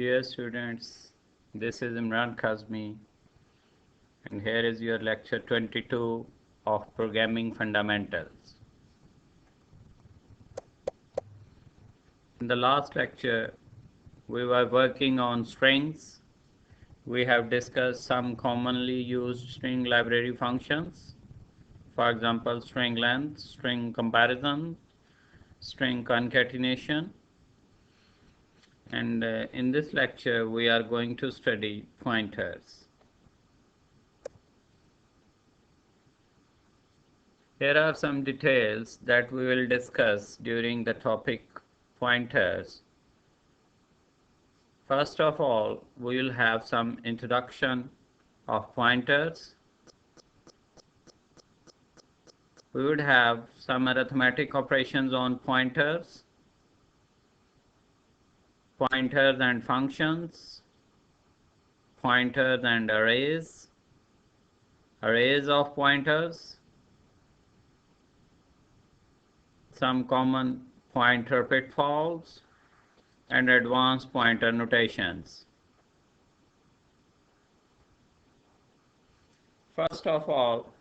Dear students, this is Imran Kazmi, and here is your lecture 22 of Programming Fundamentals. In the last lecture, we were working on strings. We have discussed some commonly used string library functions. For example, string length, string comparison, string concatenation. And in this lecture, we are going to study pointers. Here are some details that we will discuss during the topic pointers. First of all, we will have some introduction of pointers. We would have some arithmetic operations on pointers, pointers and functions, pointers and arrays, arrays of pointers, some common pointer pitfalls, and advanced pointer notations. First of all,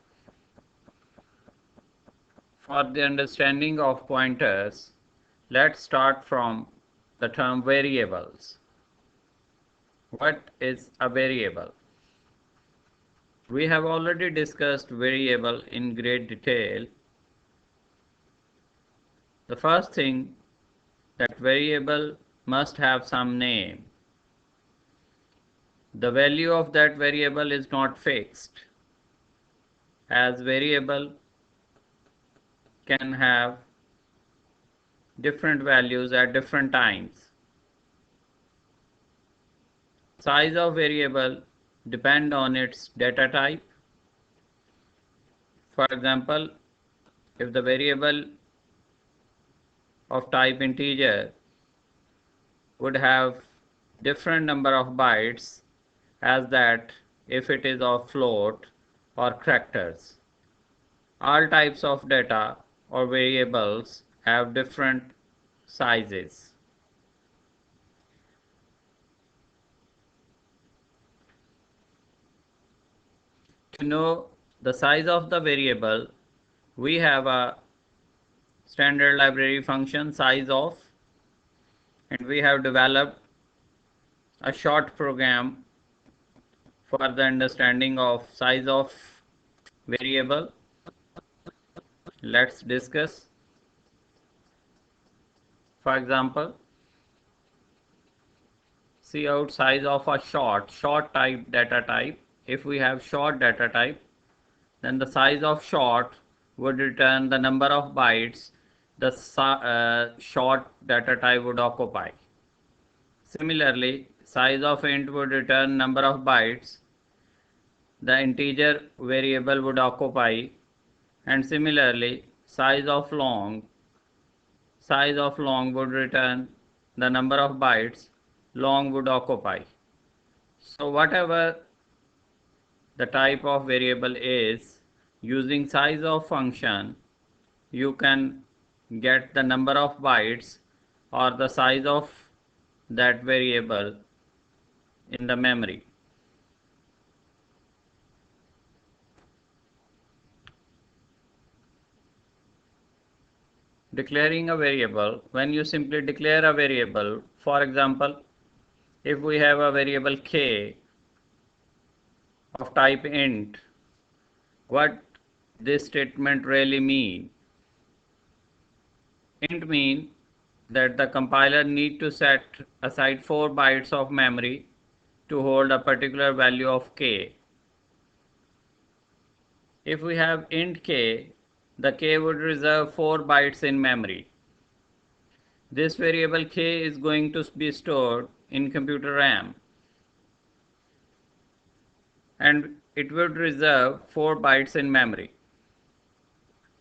for the understanding of pointers, let's start from the term variables. What is a variable? We have already discussed variable in great detail. The first thing, that variable must have some name. The value of that variable is not fixed, as variable can have different values at different times. Size of variable depend on its data type. For example, if the variable of type integer would have different number of bytes as that if it is of float or characters. All types of data or variables have different sizes. To know the size of the variable, we have a standard library function sizeof, and we have developed a short program for the understanding of size of variable. Let's discuss. For example, see out size of a short type data type. If we have short data type, then the size of short would return the number of bytes the short data type would occupy. Similarly, size of int would return number of bytes the integer variable would occupy, and similarly size of long would return the number of bytes long would occupy. So whatever the type of variable is, using size of function you can get the number of bytes or the size of that variable in the memory. Declaring a variable, when you simply declare a variable, for example, if we have a variable k of type int, what this statement really mean? Int mean that the compiler need to set aside 4 bytes of memory to hold a particular value of k. If we have int k, the k would reserve 4 bytes in memory. This variable k is going to be stored in computer RAM, and it would reserve 4 bytes in memory.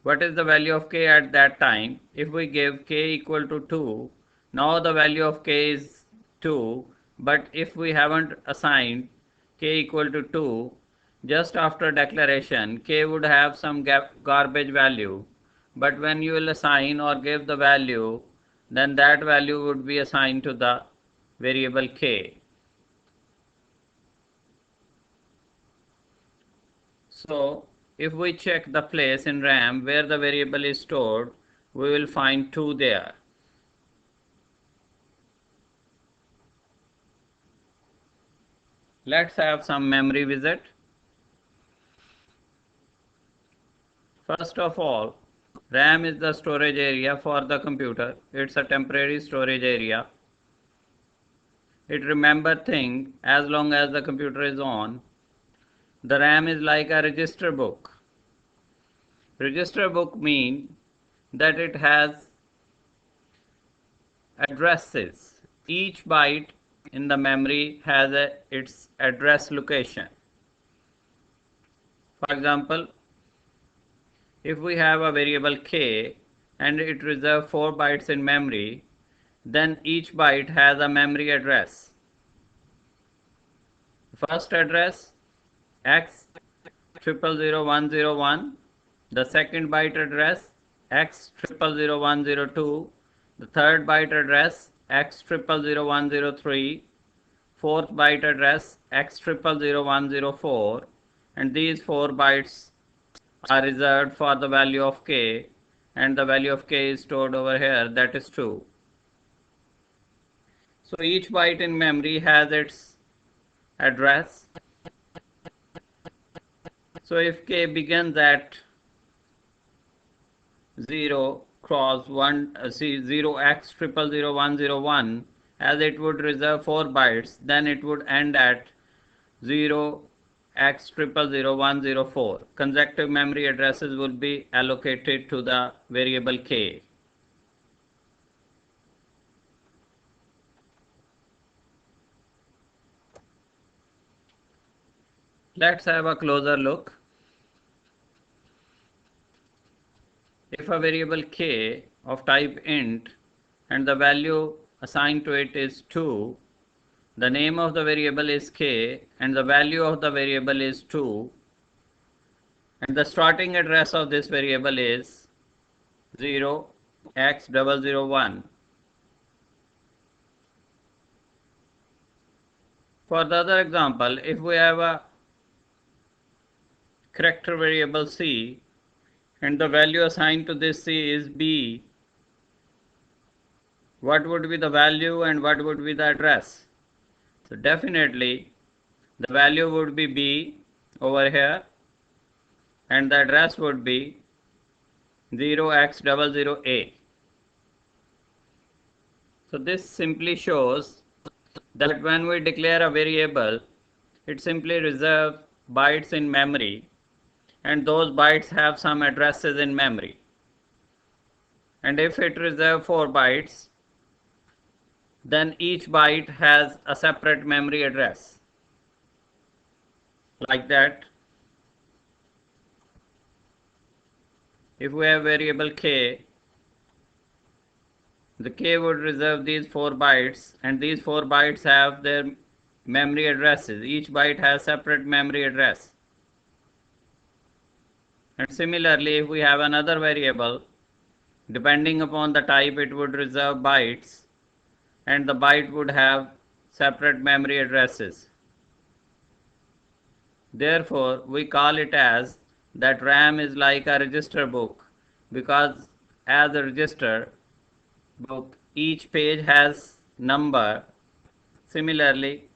What is the value of k at that time? If we give k equal to 2, now the value of k is 2, but if we haven't assigned k equal to 2, just after declaration k would have some garbage value, but when you will assign or give the value, then that value would be assigned to the variable k. So if we check the place in RAM where the variable is stored, we will find 2 there. Let's have some memory visit. First of all, RAM is the storage area for the computer. It's a temporary storage area. It remembers things as long as the computer is on. The RAM is like a register book. Register book means that it has addresses. Each byte in the memory has its address location. For example, if we have a variable k and it reserves 4 bytes in memory, then each byte has a memory address. First address x 000101, the second byte address x 000102, the third byte address x 000103, fourth byte address x 000104, and these 4 bytes are reserved for the value of k, and the value of k is stored over here, that is 2. So each byte in memory has its address. So if k begins at 0 cross 1 0x 000101, as it would reserve 4 bytes, then it would end at 0x 000104. Consecutive memory addresses will be allocated to the variable k. Let's have a closer look. If a variable k of type int and the value assigned to it is 2, the name of the variable is k and the value of the variable is 2, and the starting address of this variable is 0x001. For the other example, if we have a character variable c and the value assigned to this c is b, what would be the value and what would be the address? So definitely the value would be b over here and the address would be 0x00a. So this simply shows that when we declare a variable, it simply reserves bytes in memory, and those bytes have some addresses in memory. And if it reserves 4 bytes, then each byte has a separate memory address. Like that, if we have variable k, the k would reserve these 4 bytes, and these 4 bytes have their memory addresses. Each byte has separate memory address. And similarly, if we have another variable, depending upon the type, it would reserve bytes, and the byte would have separate memory addresses. Therefore, we call it as that RAM is like a register book, because as a register book, each page has number. Similarly,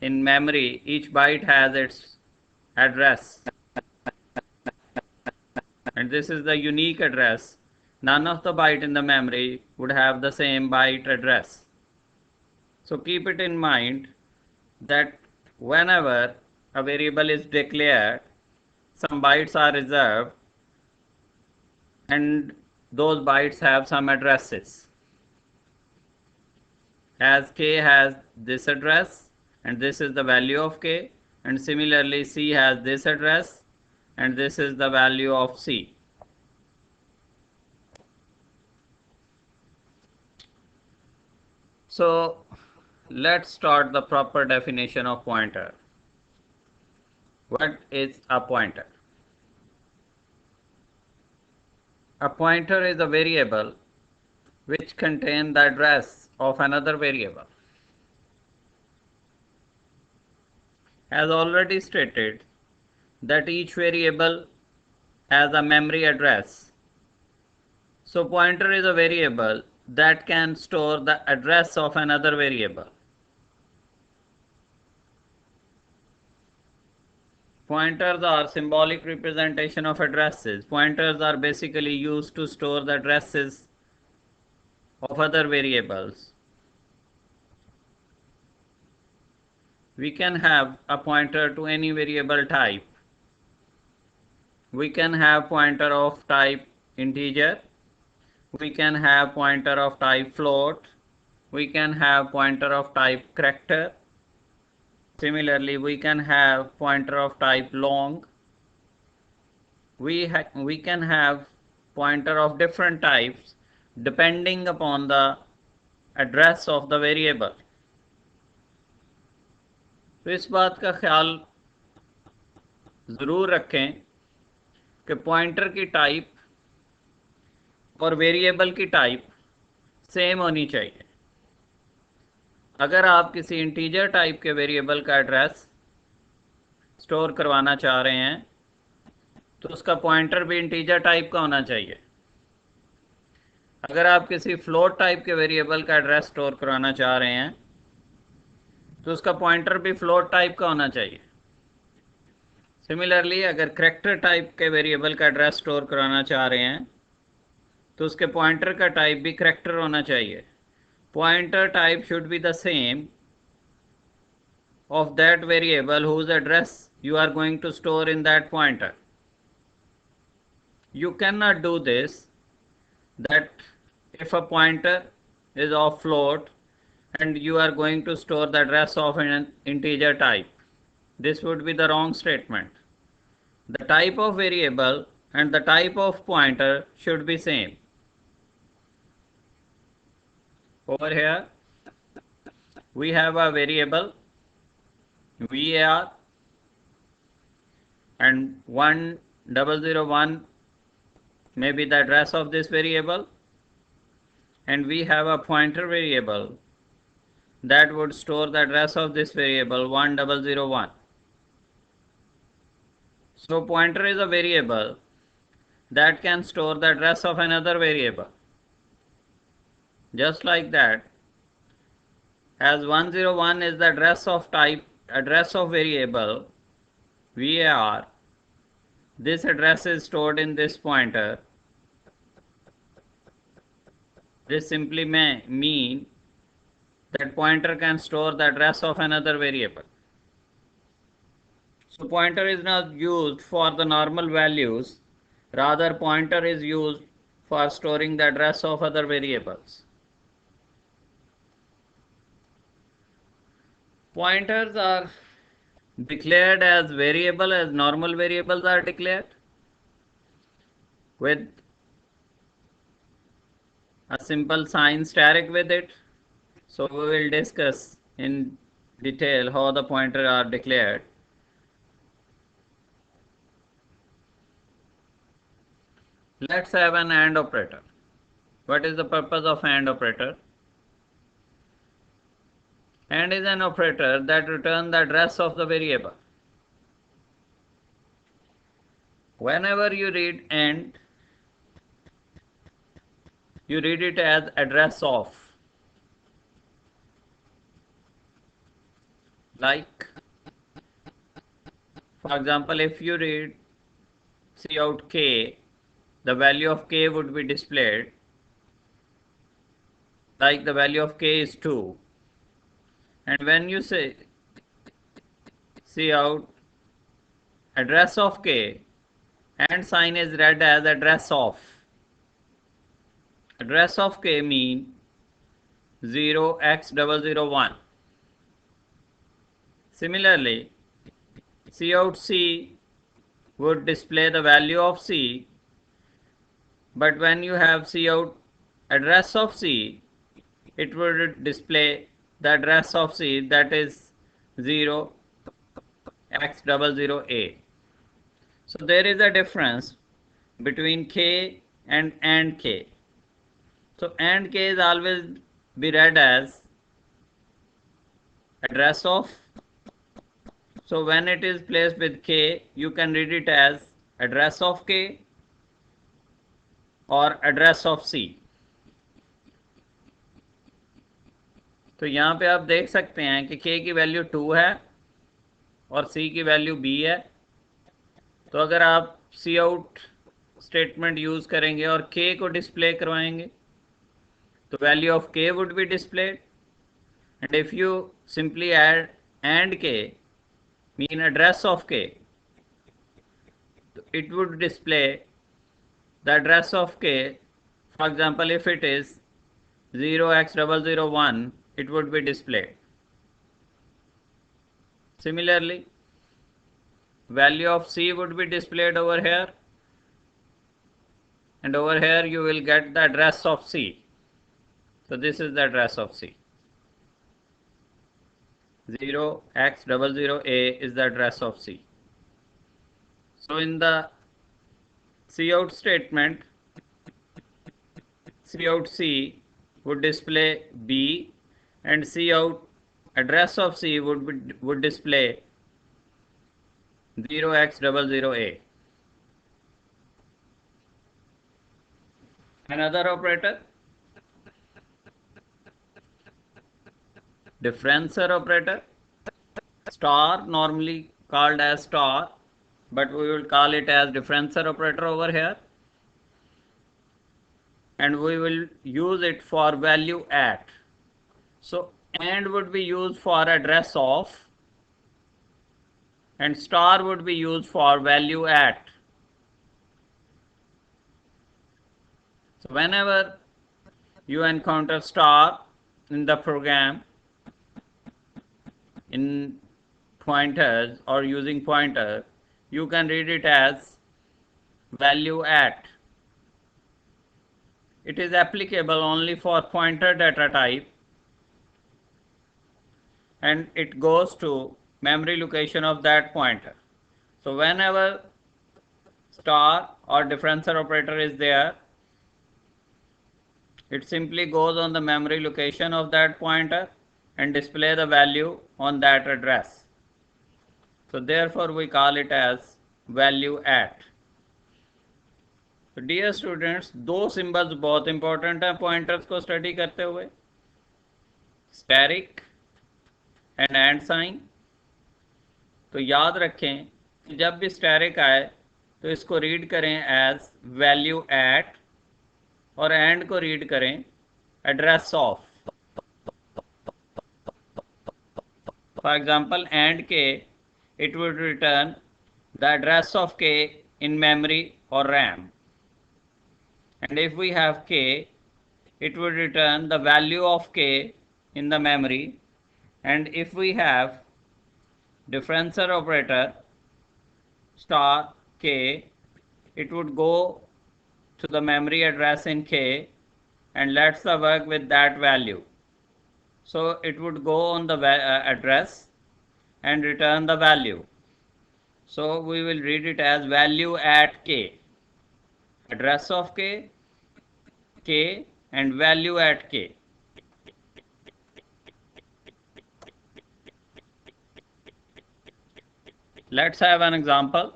in memory, each byte has its address, and this is the unique address. None of the byte in the memory would have the same byte address. So keep it in mind that whenever a variable is declared, some bytes are reserved and those bytes have some addresses. As k has this address and this is the value of k, and similarly c has this address and this is the value of c. So let's start the proper definition of pointer. What is a pointer? A pointer is a variable which contains the address of another variable. has already stated that each variable has a memory address. So pointer is a variable that can store the address of another variable. Pointers are symbolic representation of addresses. Pointers are basically used to store the addresses of other variables. We can have a pointer to any variable type. We can have pointer of type integer. We can have pointer of type float. We can have pointer of type character. Similarly, we can have pointer of type long. We can have pointer of different types depending upon the address of the variable. तो इस बात का ख्याल ज़रूर रखें कि pointer की type और वेरिएबल की टाइप सेम होनी चाहिए. अगर आप किसी इंटीजर टाइप के वेरिएबल का एड्रेस स्टोर करवाना चाह रहे हैं तो उसका पॉइंटर भी इंटीजर टाइप का होना चाहिए. अगर आप किसी फ्लोट टाइप के वेरिएबल का एड्रेस स्टोर करवाना चाह रहे हैं तो उसका पॉइंटर भी फ्लोट टाइप का होना चाहिए. सिमिलरली, अगर करैक्टर टाइप के वेरिएबल का एड्रेस स्टोर कराना चाह रहे हैं तो उसके पॉइंटर का टाइप भी करैक्टर होना चाहिए. Pointer type should be the same of that variable whose address you are going to store in that pointer. You cannot do this, that if a pointer is of float and you are going to store the address of an integer type. This would be the wrong statement. The type of variable and the type of pointer should be same. Over here we have a variable var and 1001 may be the address of this variable, and we have a pointer variable that would store the address of this variable 1001. So pointer is a variable that can store the address of another variable. Just like that, as 101 is the address of variable var, this address is stored in this pointer. This simply may mean that pointer can store the address of another variable. So pointer is not used for the normal values, rather pointer is used for storing the address of other variables. Pointers are declared as variable as normal variables are declared, with a simple sign static with it. So we will discuss in detail how the pointers are declared. Let's have an AND operator. What is the purpose of AND operator? AND is an operator that returns the address of the variable. Whenever you read AND, you read it as address of. Like, for example, if you read cout k, the value of k would be displayed. Like the value of k is 2. And when you say cout address of k, AND sign is read as address of. Address of k mean 0x001. Similarly, cout c would display the value of c, but when you have cout address of c, it would display the address of c, that is 0x00a. So there is a difference between k and AND k. So AND k is always be read as address of So when it is placed with K, you can read it as address of K or address of C. तो यहाँ पे आप देख सकते हैं कि K की value 2 है और C की वैल्यू B है। तो अगर आप सी आउट स्टेटमेंट यूज करेंगे और K को डिस्प्ले करवाएंगे तो value of K would be displayed, and if you simply add and K mean address of K, it would display the address of K. For example, if it is 0x001, it would be displayed. Similarly, value of C would be displayed over here, and over here you will get the address of C. So this is the address of C. 0x00A is the address of C. So in the cout statement, cout C would display B, and cout address of C would display 0x00A. Another operator, differencer operator, star, normally called as star, but we will call it as differencer operator over here, and we will use it for value at. So AND would be used for address of, and star would be used for value at. So whenever you encounter star in the program in pointers or using pointer, you can read it as value at. It is applicable only for pointer data type, and it goes to memory location of that pointer. So whenever star or differencer operator is there, it simply goes on the memory location of that pointer and display the value on that address. So therefore we call it as value at. तो dear students, दो symbols बहुत important हैं pointers को study करते हुए, asterisk and sign. तो याद रखें कि जब भी स्टैरिक आए तो इसको रीड करें एज वैल्यू एट, और एंड को रीड करें address of. For example and के, it would return the address of K in memory or RAM. And if we have K, it would return the value of K in the memory. And if we have differencer operator star K, it would go to the memory address in K and let's the work with that value. So it would go on the address and return the value. So we will read it as value at K, address of K, K, and value at K. Let's have an example.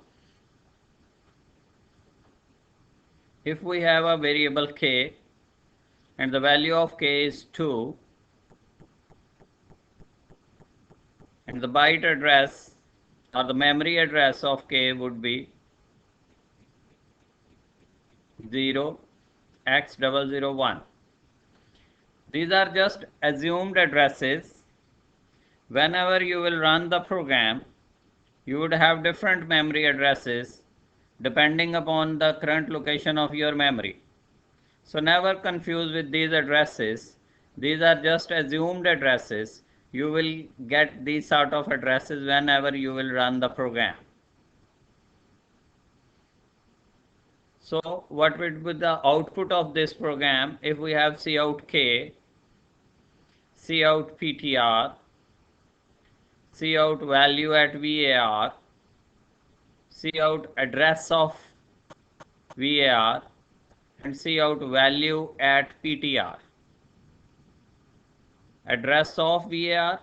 If we have a variable K and the value of K is 2, and the byte address or the memory address of K would be 0x001. These are just assumed addresses. Whenever you will run the program, you would have different memory addresses depending upon the current location of your memory. So never confuse with these addresses. These are just assumed addresses. You will get these sort of addresses whenever you will run the program. So what would be the output of this program if we have cout K, cout PTR, cout value at VAR, cout address of VAR, and cout value at PTR. Address of VAR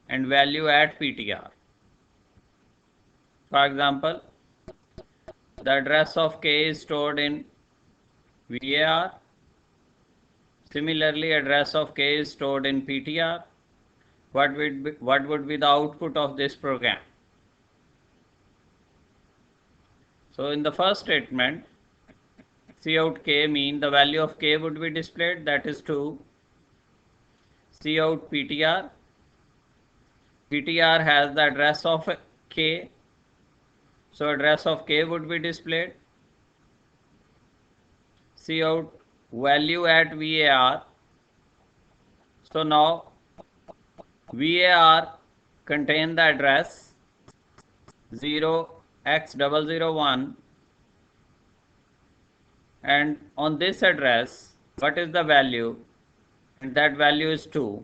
and value at PTR. For example, the address of K is stored in VAR. Similarly, address of K is stored in PTR. What would be the output of this program? So in the first statement, cout K mean the value of K would be displayed, that is 2. Cout PTR. PTR has the address of K. So address of K would be displayed. Cout value at VAR. So now VAR contain the address 0x001, and on this address what is the value? And that value is 2.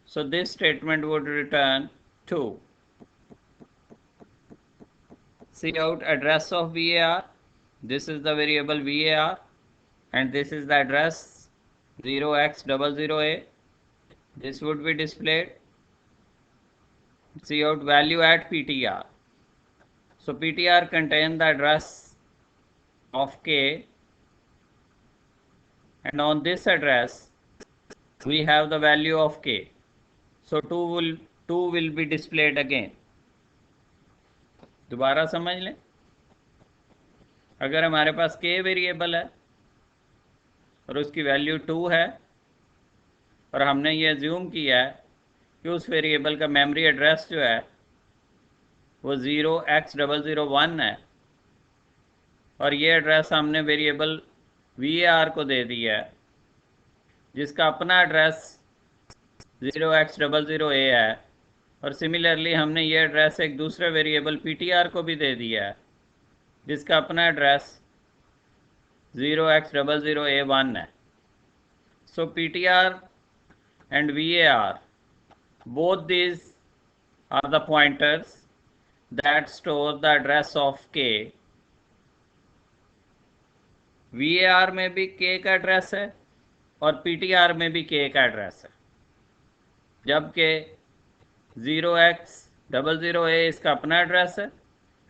So this statement would return 2. Cout address of VAR. This is the variable VAR, and this is the address 0x00A. This would be displayed. Cout value at PTR. So PTR contains the address of K, and on this address we have the value of K. So 2 will be displayed again. दोबारा समझ लें, अगर हमारे पास K variable है और उसकी value 2 है और हमने ये अज्यूम किया है कि उस वेरिएबल का मेमोरी एड्रेस जो है वो 0x001 है, और ये एड्रेस हमने वेरिएबल VAR को दे दिया है जिसका अपना एड्रेस 0x00A है, और सिमिलरली हमने ये एड्रेस एक दूसरे वेरिएबल PTR को भी दे दिया है जिसका अपना एड्रेस 0x00A1 है. So PTR and VAR, both these are the pointers that store the address of K. VAR में भी K का एड्रेस है और PTR में भी K का एड्रेस है, जबकि 0x00A इसका अपना एड्रेस है,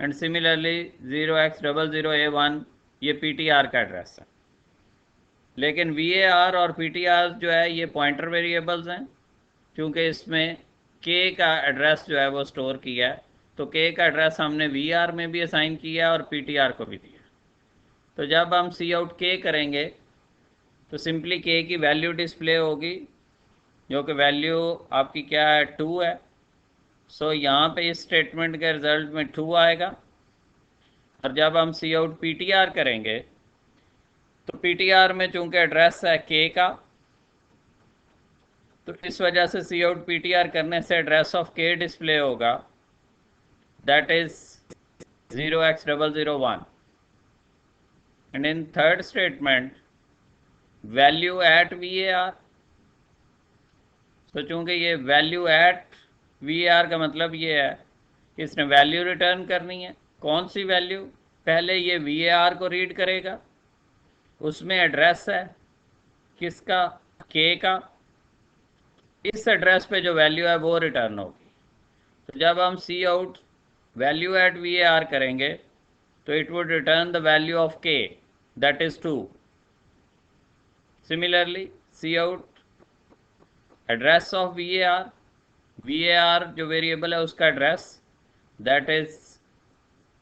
एंड सिमिलरली 0x00A1 ये PTR का एड्रेस है. लेकिन VAR और PTR जो है ये पॉइंटर वेरिएबल्स हैं, क्योंकि इसमें K का एड्रेस जो है वो स्टोर किया है, तो K का एड्रेस हमने VAR में भी असाइन किया और PTR को भी दिया. तो जब हम cout K करेंगे तो सिंपली K की वैल्यू डिस्प्ले होगी, जो कि वैल्यू आपकी क्या है, 2 है. सो यहाँ पे इस स्टेटमेंट के रिजल्ट में 2 आएगा. और जब हम cout PTR करेंगे तो PTR में चूंकि एड्रेस है K का, तो इस वजह से cout PTR करने से एड्रेस ऑफ K डिस्प्ले होगा, that is 0x001. And in third statement value at VAR. तो चूंकि ये वैल्यू एट VAR का मतलब ये है कि इसने वैल्यू रिटर्न करनी है. कौन सी वैल्यू? पहले ये VAR को रीड करेगा, उसमें एड्रेस है किसका, K का. इस एड्रेस पे जो वैल्यू है वो रिटर्न होगी. तो जब हम cout वैल्यू एट VAR करेंगे तो it would return the value of K, that is 2. Similarly cout address of VAR जो वेरिएबल है उसका एड्रेस दैट इज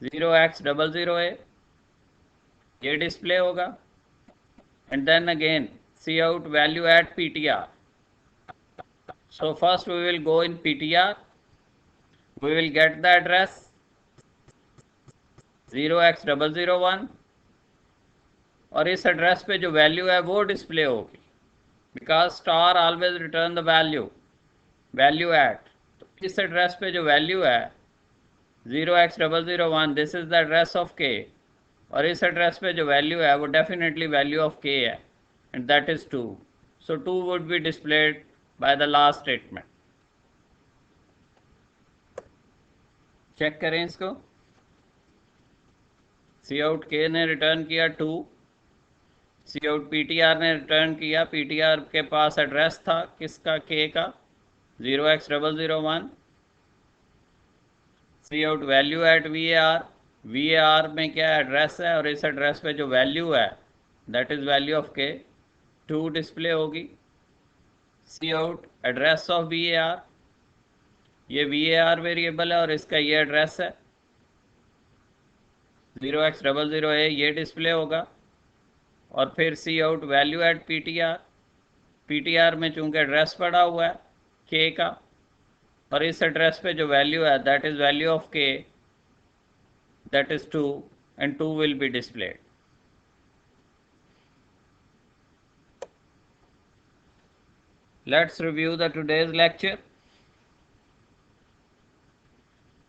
0x00A, ये डिस्प्ले होगा. And then again cout value at PTR. So first we will go in PTR, we will get the address 0x001, और इस address पे जो value है वो डिस्प्ले होगी, because star always return the value at. तो इस एड्रेस पे जो वैल्यू है 0x001, this is the address of K, और इस एड्रेस पे जो वैल्यू है वो डेफिनेटली वैल्यू ऑफ K है, and that is 2. So 2 would be displayed by the last statement. Check करें इसको. cout K ने रिटर्न किया 2, cout PTR ने रिटर्न किया, PTR के पास एड्रेस था किसका, K का, 0x001. C out value at VAR, VAR में क्या एड्रेस है और इस एड्रेस पे जो वैल्यू है दैट इज वैल्यू ऑफ के 2 डिस्प्ले होगी। सी आउट एड्रेस ऑफ VAR, ये VAR वेरिएबल है और इसका ये एड्रेस है 0x00A, ये डिस्प्ले होगा। और फिर c out value at PTR, PTR में चूंकि एड्रेस पड़ा हुआ है K का और इस एड्रेस पे जो वैल्यू है that is value of K, that is 2, and 2 will be displayed. Let's review the today's lecture.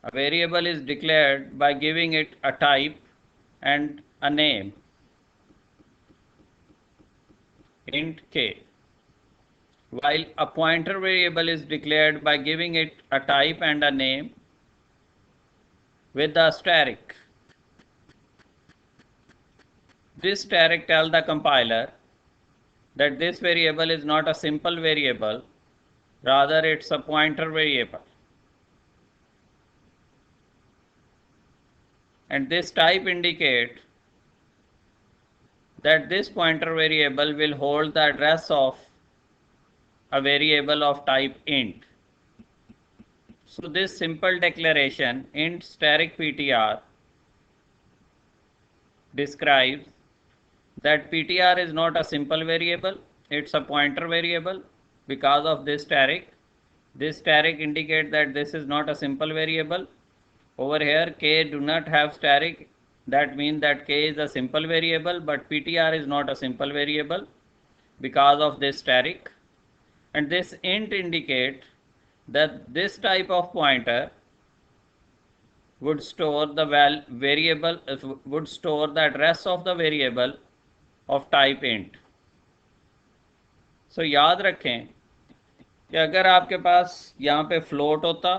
A variable is declared by giving it a type and a name, int k, while a pointer variable is declared by giving it a type and a name with the asterisk. This asterisk tells the compiler that this variable is not a simple variable, rather it's a pointer variable. And this type indicates that this pointer variable will hold the address of a variable of type int. So this simple declaration int static PTR describes that PTR is not a simple variable, it's a pointer variable. Because of this static indicates that this is not a simple variable. Over here K do not have static, that means that K is a simple variable, but PTR is not a simple variable because of this static. And this int indicates that this type of pointer would store the variable, would store the address of the variable of type int. So याद रखें कि अगर आपके पास यहाँ पे float होता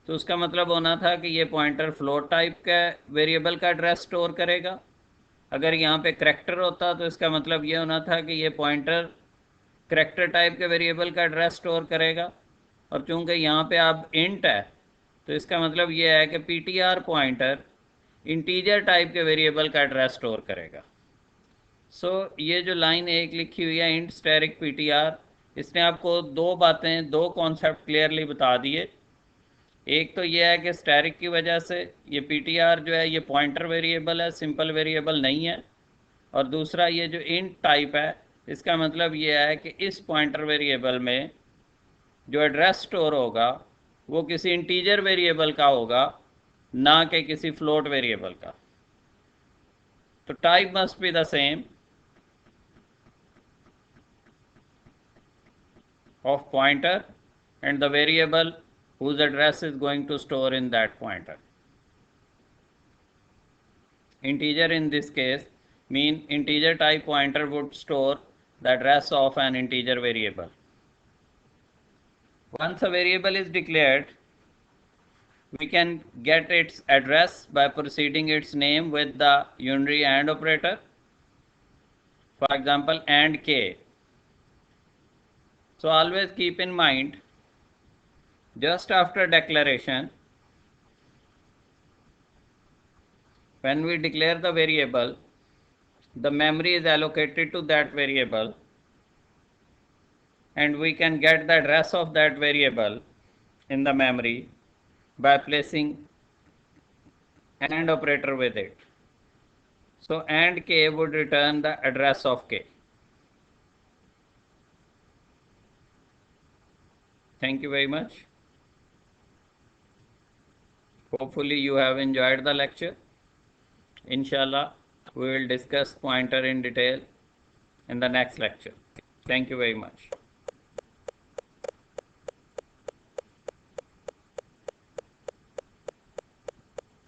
तो उसका मतलब होना था कि ये पॉइंटर फ्लोट टाइप का वेरिएबल का एड्रेस स्टोर करेगा। अगर यहाँ पे करैक्टर होता तो इसका मतलब ये होना था कि ये पॉइंटर करैक्टर टाइप के वेरिएबल का एड्रेस स्टोर करेगा। और चूंकि यहाँ पे आप इंट है तो इसका मतलब ये है कि PTR पॉइंटर इंटीजर टाइप के वेरिएबल का एड्रेस स्टोर करेगा। सो ये जो लाइन एक लिखी हुई है इंट स्टैटिक PTR, इसने आपको दो बातें, दो कॉन्सेप्ट क्लियरली बता दिए। एक तो ये है कि स्टैटिक की वजह से ये PTR जो है ये पॉइंटर वेरिएबल है, सिंपल वेरिएबल नहीं है। और दूसरा ये जो इंट टाइप है इसका मतलब ये है कि इस पॉइंटर वेरिएबल में जो एड्रेस स्टोर होगा वो किसी इंटीजर वेरिएबल का होगा, ना कि किसी फ्लोट वेरिएबल का। तो type must be the same of pointer and the variable whose address is going to store in that pointer. Integer in this case mean integer type pointer would store the address of an integer variable. Once a variable is declared, we can get its address by proceeding its name with the unary AND operator. For example, AND k. So always keep in mind, just after declaration, when we declare the variable, the memory is allocated to that variable and we can get the address of that variable in the memory by placing AND operator with it. So AND k would return the address of k. Thank you very much. Hopefully you have enjoyed the lecture. Inshallah, we will discuss pointer in detail in the next lecture. Thank you very much.